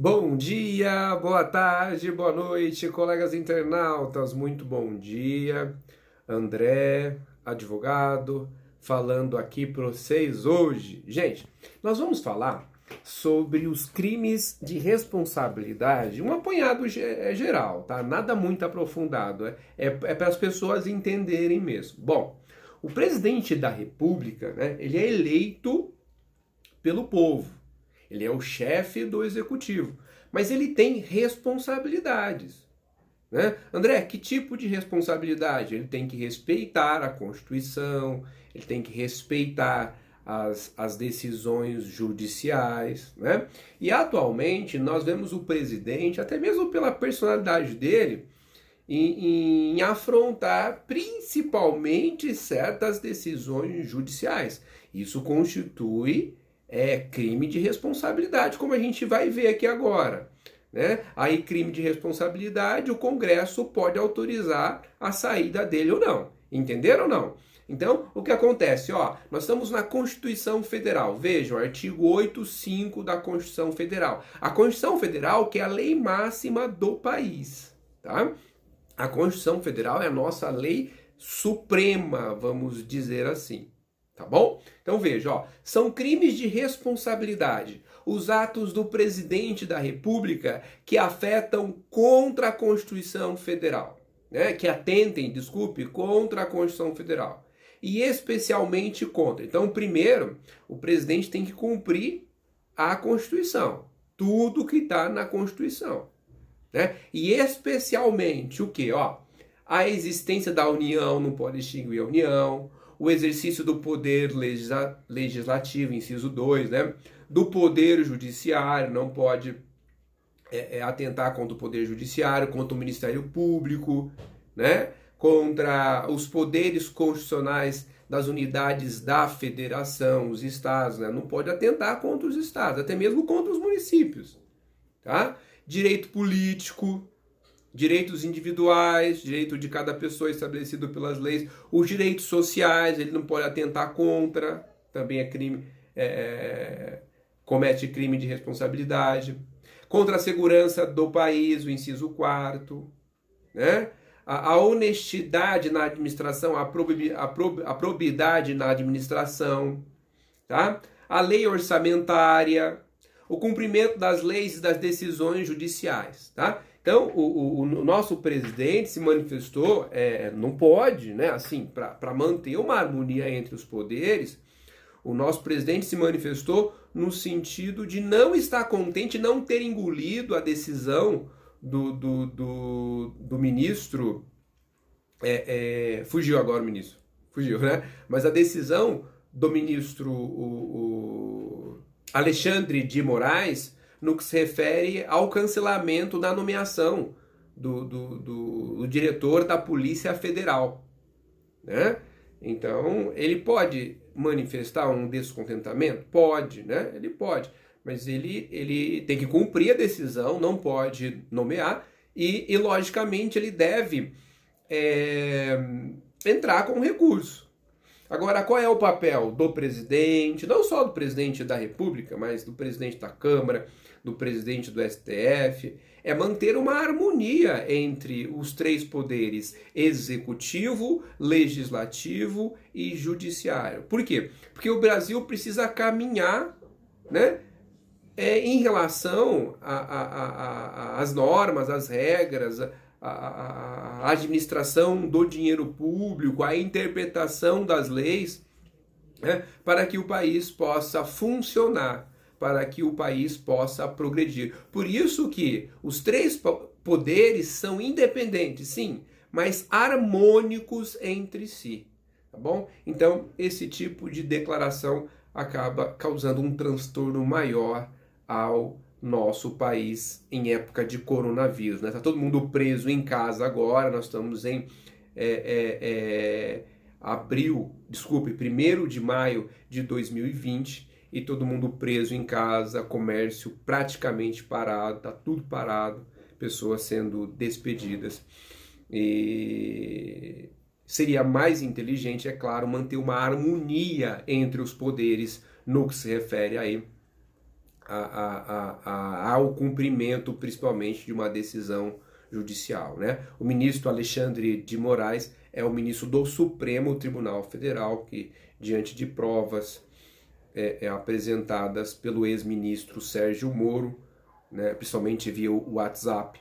Bom dia, boa tarde, boa noite, colegas internautas, muito bom dia. André, advogado, falando aqui para vocês hoje. Gente, nós vamos falar sobre os crimes de responsabilidade, um apanhado geral, tá? Nada muito aprofundado, é para as pessoas entenderem mesmo. Bom, o presidente da República, né, ele é eleito pelo povo. Ele é o chefe do executivo, mas ele tem responsabilidades, né? André, que tipo de responsabilidade? Ele tem que respeitar a Constituição, ele tem que respeitar as decisões judiciais, né? E atualmente nós vemos o presidente, até mesmo pela personalidade dele, em afrontar principalmente certas decisões judiciais. Isso constitui crime de responsabilidade, como a gente vai ver aqui agora. Né? Aí, crime de responsabilidade, o Congresso pode autorizar a saída dele ou não. Entenderam ou não? Então, o que acontece? Ó, nós estamos na Constituição Federal. Vejam, artigo 8.5 da Constituição Federal. A Constituição Federal que é a lei máxima do país. Tá? A Constituição Federal é a nossa lei suprema, vamos dizer assim. Tá bom? Então veja, ó, são crimes de responsabilidade. Os atos do presidente da República que afetam contra a Constituição Federal, né? Que atentem, desculpe, contra a Constituição Federal. E especialmente contra. Então, primeiro, o presidente tem que cumprir a Constituição. Tudo que está na Constituição. Né? E especialmente o que? Ó, a existência da União não pode extinguir a União, o exercício do poder legislativo, inciso 2, né? Do poder judiciário, não pode atentar contra o poder judiciário, contra o Ministério Público, né? Contra os poderes constitucionais das unidades da federação, os estados, né? Não pode atentar contra os estados, até mesmo contra os municípios, tá? Direito político, direitos individuais, direito de cada pessoa estabelecido pelas leis, os direitos sociais, ele não pode atentar contra, também é crime, comete crime de responsabilidade, contra a segurança do país, o inciso 4º, né? A honestidade na administração, a probidade na administração, tá? A lei orçamentária, o cumprimento das leis e das decisões judiciais, tá? Então, o nosso presidente se manifestou, não pode, né, assim, para manter uma harmonia entre os poderes, o nosso presidente se manifestou no sentido de não estar contente, não ter engolido a decisão do ministro, fugiu agora o ministro, fugiu, né? Mas a decisão do ministro Alexandre de Moraes, no que se refere ao cancelamento da nomeação do diretor da Polícia Federal, né? Então, ele pode manifestar um descontentamento? Pode, né? Ele pode, mas ele tem que cumprir a decisão, não pode nomear, e logicamente, ele deve entrar com recurso. Agora, qual é o papel do presidente, não só do presidente da República, mas do presidente da Câmara, do presidente do STF? É manter uma harmonia entre os três poderes, executivo, legislativo e judiciário. Por quê? Porque o Brasil precisa caminhar, né, em relação às normas, às regras, a administração do dinheiro público, a interpretação das leis, né, para que o país possa funcionar, para que o país possa progredir. Por isso que os três poderes são independentes, sim, mas harmônicos entre si, tá bom? Então, esse tipo de declaração acaba causando um transtorno maior ao nosso país em época de coronavírus, né? Tá todo mundo preso em casa agora, nós estamos em primeiro de maio de 2020, e todo mundo preso em casa, comércio praticamente parado, tá tudo parado, pessoas sendo despedidas. E seria mais inteligente, é claro, manter uma harmonia entre os poderes no que se refere aí ao cumprimento, principalmente, de uma decisão judicial, né? O ministro Alexandre de Moraes é o ministro do Supremo Tribunal Federal, que, diante de provas apresentadas pelo ex-ministro Sérgio Moro, né, principalmente via o WhatsApp,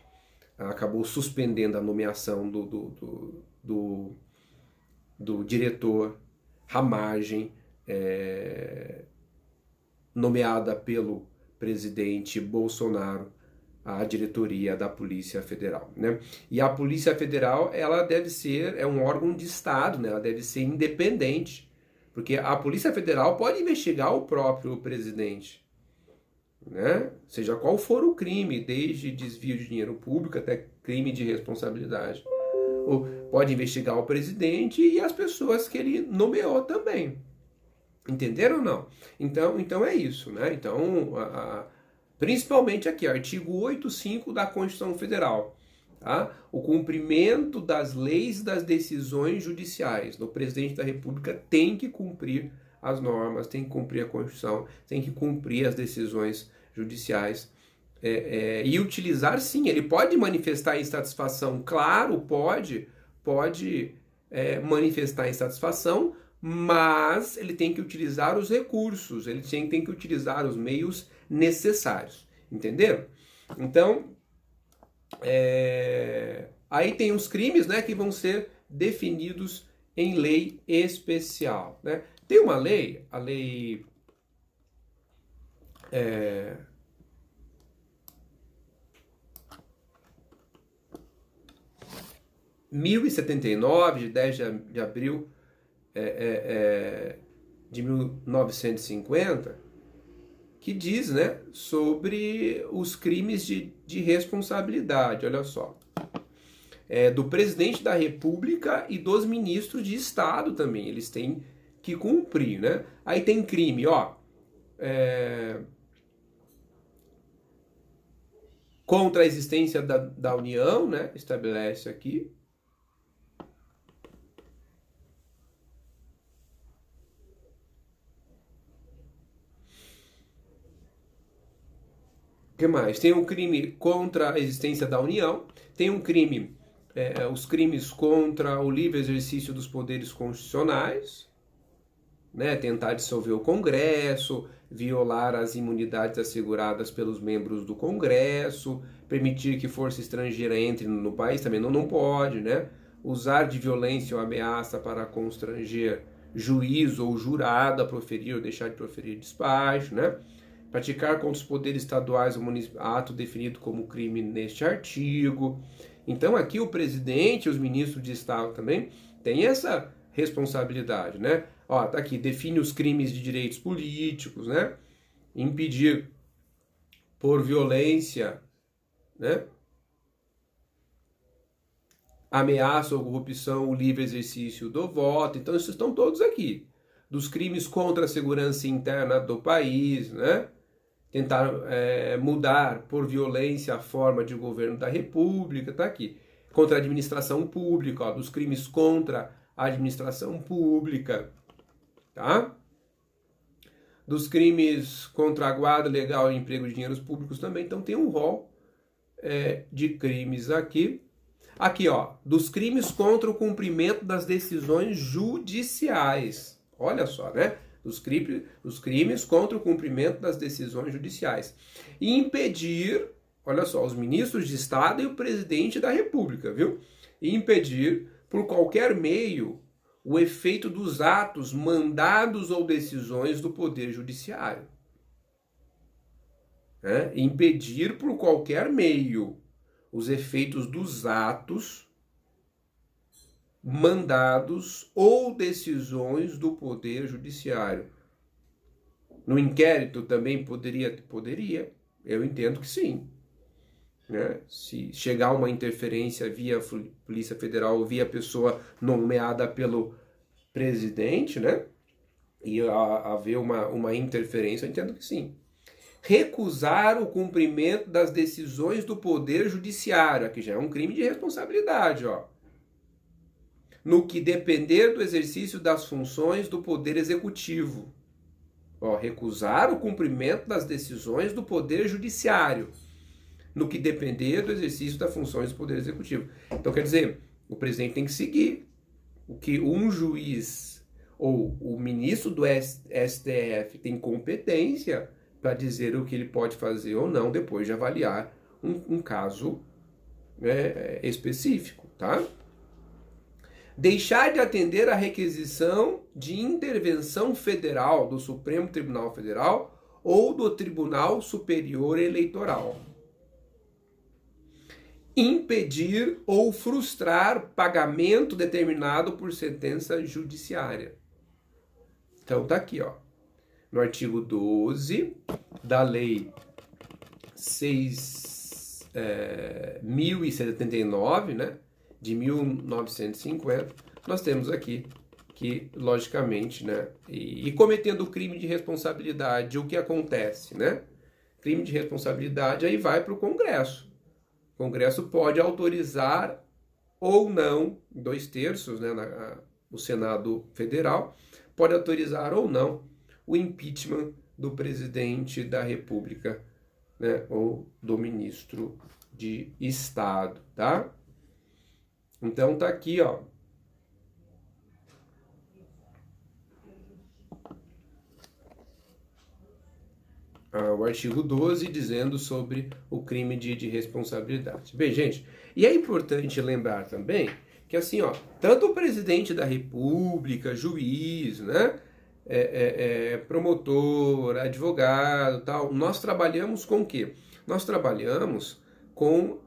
acabou suspendendo a nomeação do diretor Ramagem, nomeada pelo presidente Bolsonaro à diretoria da Polícia Federal, né? E a Polícia Federal, ela deve ser um órgão de Estado, né? Ela deve ser independente, porque a Polícia Federal pode investigar o próprio presidente, né? Seja qual for o crime, desde desvio de dinheiro público até crime de responsabilidade. Ou pode investigar o presidente e as pessoas que ele nomeou também. Entenderam ou não? Então é isso, né? Então, principalmente aqui, artigo 85 da Constituição Federal. Tá? O cumprimento das leis, das decisões judiciais. O presidente da República tem que cumprir as normas, tem que cumprir a Constituição, tem que cumprir as decisões judiciais. E utilizar, sim, ele pode manifestar insatisfação, claro, pode manifestar insatisfação, mas ele tem que utilizar os recursos, ele tem que utilizar os meios necessários, entenderam? Então, aí tem os crimes, né, que vão ser definidos em lei especial, né? Tem uma lei, a lei 1079, de 10 de abril de 1950, que diz, né, sobre os crimes de responsabilidade, olha só. Do presidente da República e dos ministros de Estado também, eles têm que cumprir, né? Aí tem crime, ó, contra a existência da União, né, estabelece aqui. O que mais? Tem um crime contra a existência da União, tem um crime, os crimes contra o livre exercício dos poderes constitucionais, né? Tentar dissolver o Congresso, violar as imunidades asseguradas pelos membros do Congresso, permitir que força estrangeira entre no país, também não pode, né? Usar de violência ou ameaça para constranger juiz ou jurado a proferir ou deixar de proferir despacho, né? Praticar contra os poderes estaduais ou municipais, ato definido como crime neste artigo. Então aqui o presidente e os ministros de Estado também têm essa responsabilidade, né? Ó, tá aqui, define os crimes de direitos políticos, né? Impedir por violência, né? Ameaça ou corrupção o livre exercício do voto. Então esses estão todos aqui. Dos crimes contra a segurança interna do país, né? Tentar mudar por violência a forma de governo da República, tá aqui. Contra a administração pública, ó, dos crimes contra a administração pública, tá? Dos crimes contra a guarda legal e emprego de dinheiros públicos também. Então tem um rol de crimes aqui. Aqui, ó, dos crimes contra o cumprimento das decisões judiciais. Olha só, né? Dos crimes contra o cumprimento das decisões judiciais. E impedir, olha só, os ministros de Estado e o presidente da República, viu? E impedir, por qualquer meio, o efeito dos atos, mandados ou decisões do Poder Judiciário. Impedir, por qualquer meio, os efeitos dos atos, mandados ou decisões do Poder Judiciário. No inquérito também poderia, eu entendo que sim. Né? Se chegar uma interferência via Polícia Federal ou via pessoa nomeada pelo presidente, né? E haver uma interferência, eu entendo que sim. Recusar o cumprimento das decisões do Poder Judiciário, aqui já é um crime de responsabilidade, ó. No que depender do exercício das funções do Poder Executivo. Ó, recusar o cumprimento das decisões do Poder Judiciário, no que depender do exercício das funções do Poder Executivo. Então, quer dizer, o presidente tem que seguir o que um juiz ou o ministro do STF tem competência para dizer o que ele pode fazer ou não, depois de avaliar um caso específico, tá? Deixar de atender à requisição de intervenção federal do Supremo Tribunal Federal ou do Tribunal Superior Eleitoral. Impedir ou frustrar pagamento determinado por sentença judiciária. Então tá aqui, ó, no artigo 12 da Lei 6.079, né, de 1950, nós temos aqui que, logicamente, né, e cometendo crime de responsabilidade, o que acontece, né? Crime de responsabilidade aí vai para o Congresso. O Congresso pode autorizar ou não, 2/3, né, o Senado Federal, pode autorizar ou não o impeachment do presidente da República, né, ou do ministro de Estado, tá? Então tá aqui, ó. O artigo 12 dizendo sobre o crime de responsabilidade. Bem, gente, e é importante lembrar também que assim, ó, tanto o presidente da República, juiz, né, promotor, advogado, tal, nós trabalhamos com o quê? Nós trabalhamos com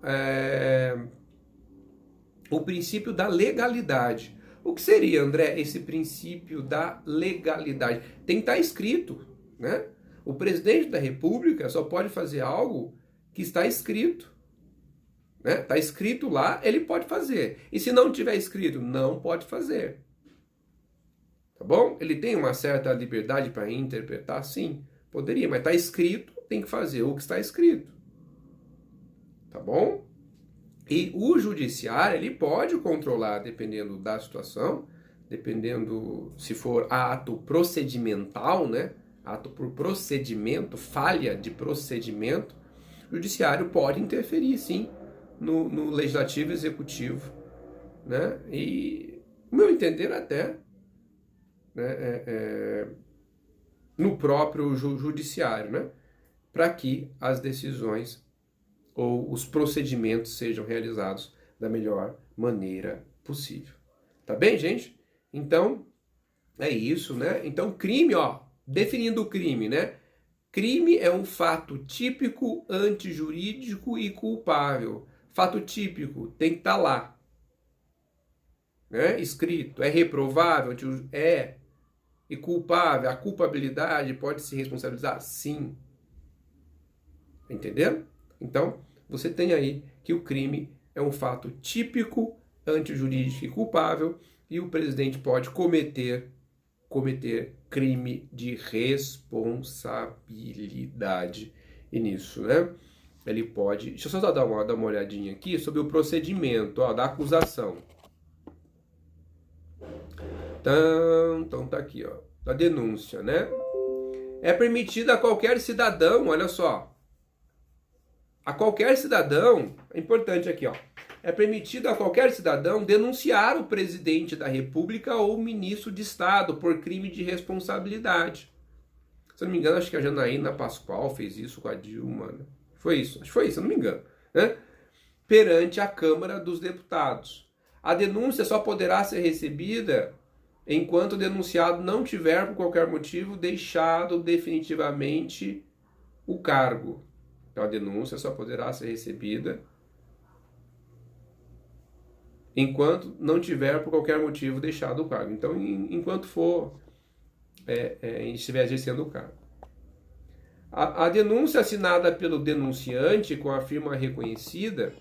o princípio da legalidade. O que seria, André, esse princípio da legalidade? Tem que estar escrito, né? O presidente da República só pode fazer algo que está escrito, né? Está escrito lá, ele pode fazer. E se não tiver escrito, não pode fazer. Tá bom? Ele tem uma certa liberdade para interpretar? Sim, poderia, mas está escrito, tem que fazer o que está escrito. Tá bom? E o judiciário, ele pode controlar, dependendo da situação, dependendo se for ato procedimental, né? Ato por procedimento, falha de procedimento, o judiciário pode interferir, sim, no legislativo e executivo, né? E, no meu entender, até, né, no próprio judiciário, né? Para que as decisões ou os procedimentos sejam realizados da melhor maneira possível. Tá bem, gente? Então, é isso, né? Então, crime, ó, definindo o crime, né? Crime é um fato típico, antijurídico e culpável. Fato típico tem que estar lá, né? Escrito. É reprovável? É. E culpável? A culpabilidade pode se responsabilizar? Sim. Entendeu? Então, você tem aí que o crime é um fato típico, antijurídico e culpável, e o presidente pode cometer crime de responsabilidade. E nisso, né? Ele pode... Deixa eu só dar uma olhadinha aqui sobre o procedimento, ó, da acusação. Então tá aqui, ó, a denúncia, né? É permitida a qualquer cidadão, olha só, a qualquer cidadão, é importante aqui, ó, é permitido a qualquer cidadão denunciar o presidente da República ou o ministro de Estado por crime de responsabilidade. Se eu não me engano, acho que a Janaína Pascoal fez isso com a Dilma, né? Foi isso, acho que foi isso, se eu não me engano, né? Perante a Câmara dos Deputados. A denúncia só poderá ser recebida enquanto o denunciado não tiver, por qualquer motivo, deixado definitivamente o cargo. Então, a denúncia só poderá ser recebida enquanto não tiver, por qualquer motivo, deixado o cargo. Então, enquanto for, estiver exercendo o cargo. A denúncia assinada pelo denunciante com a firma reconhecida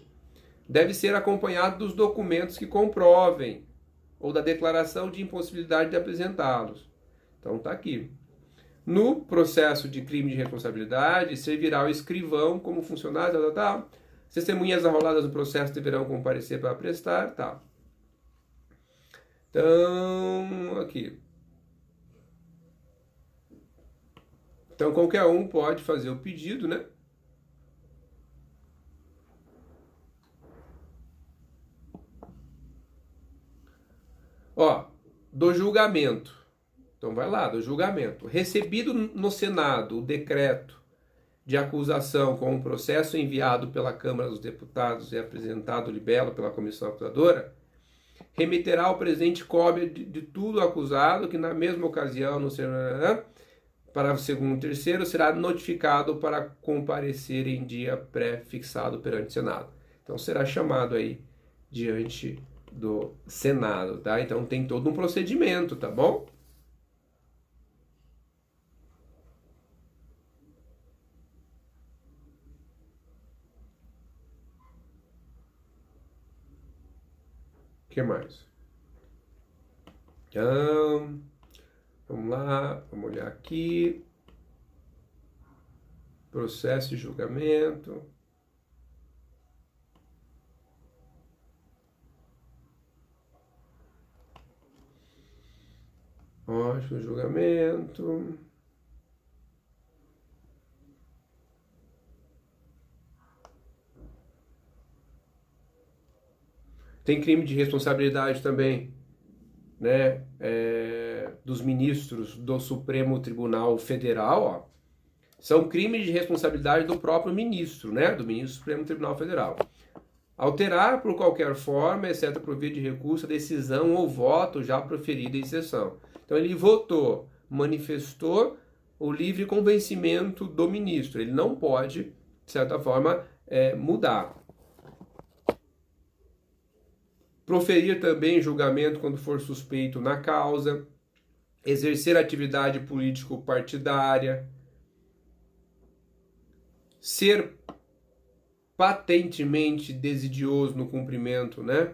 deve ser acompanhada dos documentos que comprovem ou da declaração de impossibilidade de apresentá-los. Então, está aqui. No processo de crime de responsabilidade, servirá o escrivão como funcionário, tal. Testemunhas arroladas no processo deverão comparecer para prestar, tá. Então, aqui. Então qualquer um pode fazer o pedido, né? Ó, do julgamento. Então vai lá, do julgamento. Recebido no Senado o decreto de acusação com o processo enviado pela Câmara dos Deputados e apresentado libelo pela comissão acusadora, remeterá ao presidente cópia de tudo acusado, que na mesma ocasião, no parágrafo 2º e 3º, será notificado para comparecer em dia pré-fixado perante o Senado. Então será chamado aí diante do Senado, tá? Então tem todo um procedimento, tá bom? O que mais? Vamos lá, vamos olhar aqui. Processo de julgamento. Ótimo, julgamento. Tem crime de responsabilidade também, né? Dos ministros do Supremo Tribunal Federal, ó. São crimes de responsabilidade do próprio ministro, né? Do ministro do Supremo Tribunal Federal. Alterar por qualquer forma, exceto por via de recurso, a decisão ou voto já proferido em sessão. Então ele votou, manifestou o livre convencimento do ministro. Ele não pode, de certa forma, mudar. Proferir também julgamento quando for suspeito na causa. Exercer atividade político-partidária. Ser patentemente desidioso no cumprimento, né,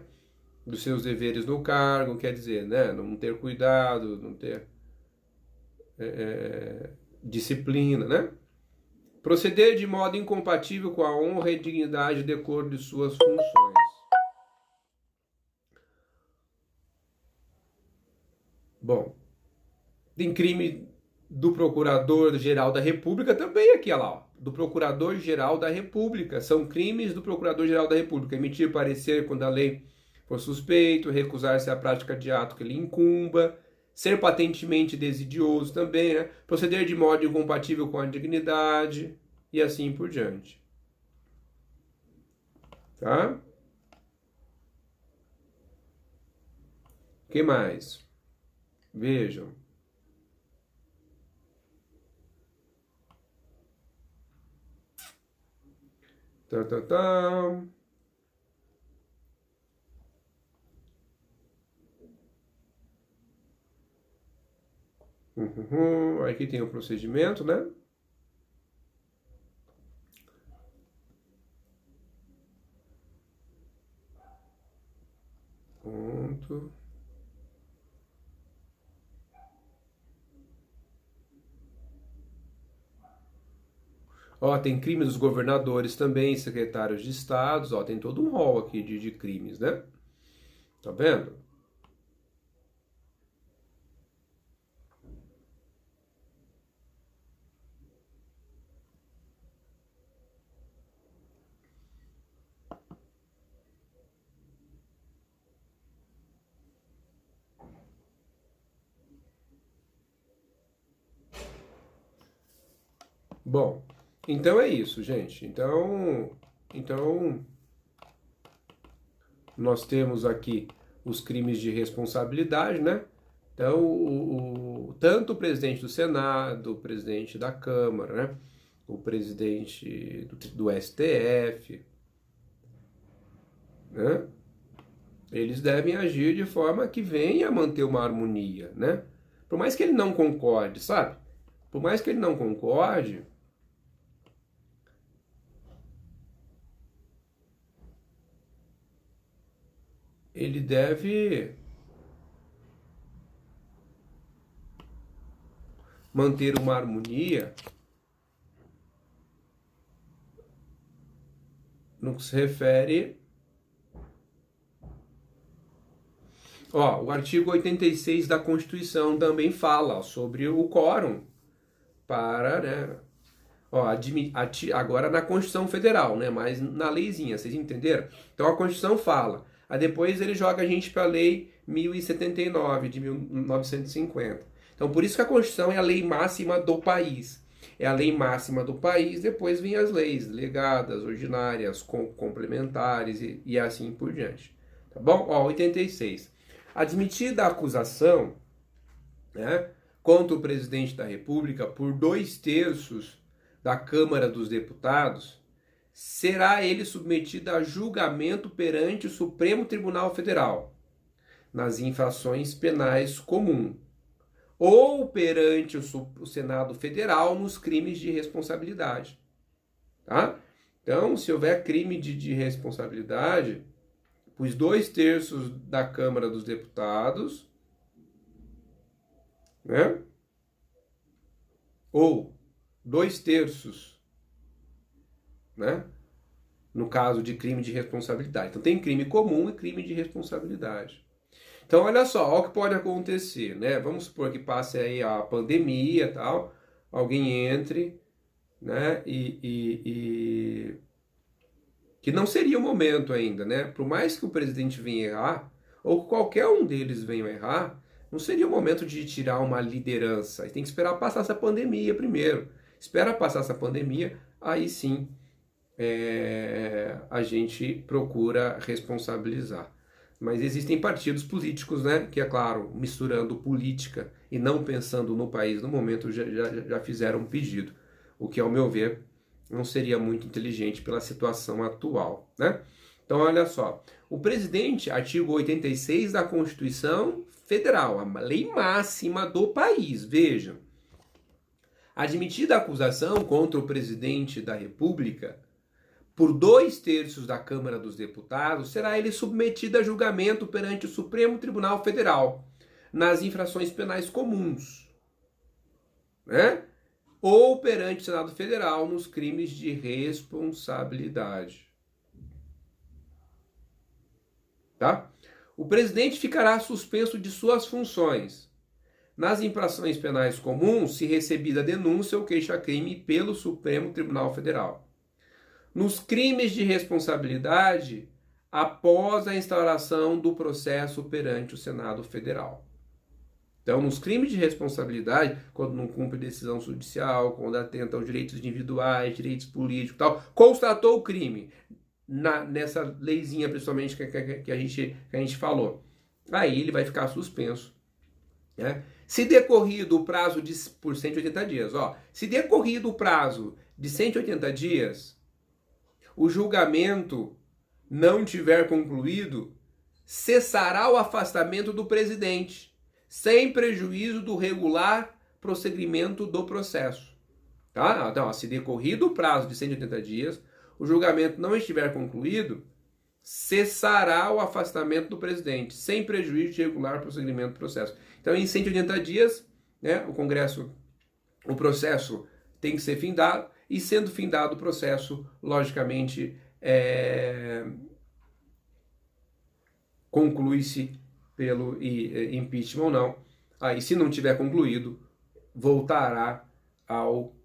dos seus deveres no cargo, quer dizer, né, não ter cuidado, não ter disciplina, né? Proceder de modo incompatível com a honra e dignidade e decoro de suas funções. Bom, tem crime do Procurador-Geral da República também aqui, olha lá, ó, do Procurador-Geral da República. São crimes do Procurador-Geral da República. Emitir parecer quando a lei for suspeito, recusar-se à prática de ato que lhe incumba, ser patentemente desidioso também, né? Proceder de modo incompatível com a dignidade e assim por diante. Tá? O que mais? Vejam. Tá, tá, tá. Aqui tem o procedimento, né? Ponto. Ó, tem crimes dos governadores também, secretários de estados, ó, tem todo um rol aqui de crimes, né? Tá vendo? Bom, então é isso, gente. Então nós temos aqui os crimes de responsabilidade, né? Então, tanto o presidente do Senado, o presidente da Câmara, né? O presidente do STF, né? Eles devem agir de forma que venha a manter uma harmonia, né? Por mais que ele não concorde, sabe? Por mais que ele não concorde, ele deve manter uma harmonia no que se refere. Ó, o artigo 86 da Constituição também fala sobre o quórum para, né, ó, agora na Constituição Federal, né, mas na leizinha, vocês entenderam? Então a Constituição fala, aí depois ele joga a gente para a Lei 1079 de 1950. Então por isso que a Constituição é a lei máxima do país. É a lei máxima do país, depois vem as leis legadas, ordinárias, complementares e assim por diante. Tá bom? Ó, 86. Admitida a acusação, né, contra o presidente da República por 2/3 da Câmara dos Deputados, será ele submetido a julgamento perante o Supremo Tribunal Federal, nas infrações penais comuns, ou perante o Senado Federal nos crimes de responsabilidade. Tá? Então, se houver crime de responsabilidade, os 2/3 da Câmara dos Deputados, né? Ou 2/3, né? No caso de crime de responsabilidade. Então tem crime comum e crime de responsabilidade. Então olha só, olha o que pode acontecer, né? Vamos supor que passe aí a pandemia e tal, alguém entre, né? Que não seria o momento ainda, né? Por mais que o presidente venha errar, ou que qualquer um deles venha errar, não seria o momento de tirar uma liderança. Tem que esperar passar essa pandemia primeiro. Espera passar essa pandemia, aí sim a gente procura responsabilizar. Mas existem partidos políticos, né, que é claro, misturando política e não pensando no país no momento, já fizeram um pedido. O que, ao meu ver, não seria muito inteligente pela situação atual, né? Então, olha só. O presidente, artigo 86 da Constituição Federal, a lei máxima do país, vejam. Admitida a acusação contra o presidente da República, por 2/3 da Câmara dos Deputados, será ele submetido a julgamento perante o Supremo Tribunal Federal, nas infrações penais comuns, né? Ou perante o Senado Federal nos crimes de responsabilidade. Tá? O presidente ficará suspenso de suas funções nas infrações penais comuns se recebida denúncia ou queixa-crime pelo Supremo Tribunal Federal. Nos crimes de responsabilidade, após a instauração do processo perante o Senado Federal. Então, nos crimes de responsabilidade, quando não cumpre decisão judicial, quando atenta aos direitos individuais, direitos políticos e tal, constatou o crime, nessa leizinha, principalmente, que a gente falou, aí ele vai ficar suspenso. Né? Se decorrido o prazo por 180 dias, se decorrido o prazo de 180 dias, o julgamento não tiver concluído, cessará o afastamento do presidente, sem prejuízo do regular prosseguimento do processo. Tá? Então, se decorrido o prazo de 180 dias, o julgamento não estiver concluído, cessará o afastamento do presidente, sem prejuízo de regular prosseguimento do processo. Então, em 180 dias, né, o processo tem que ser findado, e sendo findado o processo, logicamente, conclui-se pelo impeachment ou não. Aí, se não tiver concluído, voltará ao...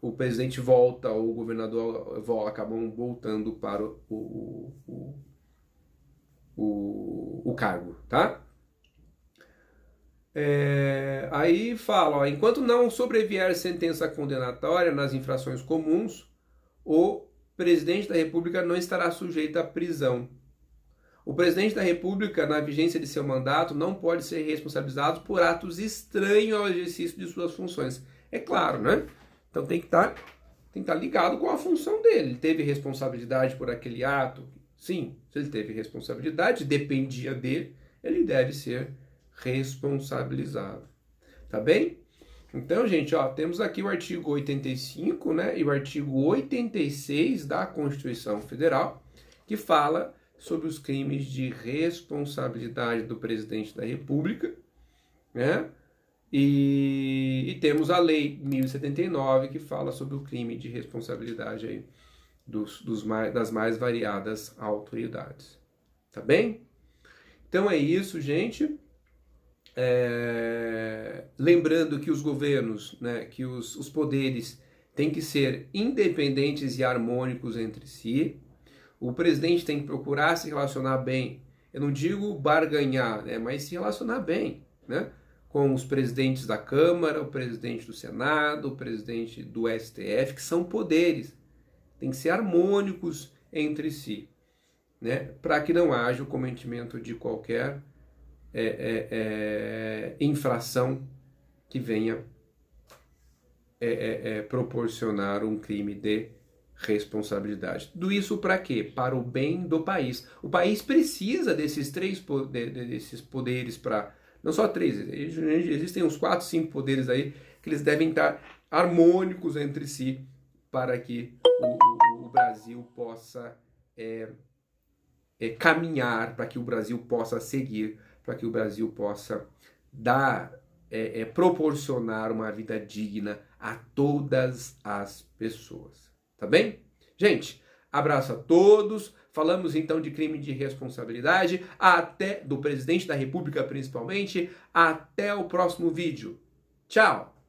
o presidente volta, ou o governador acabam voltando para o cargo, tá? Aí fala, enquanto não sobrevier sentença condenatória nas infrações comuns, o presidente da República não estará sujeito à prisão. O presidente da República, na vigência de seu mandato, não pode ser responsabilizado por atos estranhos ao exercício de suas funções. É claro, né? Então tem que estar ligado com a função dele. Ele teve responsabilidade por aquele ato? Sim, se ele teve responsabilidade, dependia dele, ele deve ser responsabilizado. Tá bem? Então, gente, temos aqui o artigo 85, né, e o artigo 86 da Constituição Federal, que fala sobre os crimes de responsabilidade do presidente da República, né? E temos a Lei 1079, que fala sobre o crime de responsabilidade aí das mais variadas autoridades. Tá bem? Então é isso, gente. lembrando que os governos, né, que os poderes têm que ser independentes e harmônicos entre si. O presidente tem que procurar se relacionar bem. Eu não digo barganhar, né, mas se relacionar bem, né, com os presidentes da Câmara, o presidente do Senado, o presidente do STF, que são poderes. Tem que ser harmônicos entre si, né, para que não haja o cometimento de qualquer infração que venha proporcionar um crime de responsabilidade. Tudo isso para quê? Para o bem do país. O país precisa desses desses poderes para... Não só três, existem uns 4, 5 poderes aí que eles devem estar harmônicos entre si para que o Brasil possa caminhar, para que o Brasil possa seguir, para que o Brasil possa dar, proporcionar uma vida digna a todas as pessoas. Tá bem? Gente, abraço a todos. Falamos então de crime de responsabilidade, do presidente da República principalmente. Até o próximo vídeo. Tchau!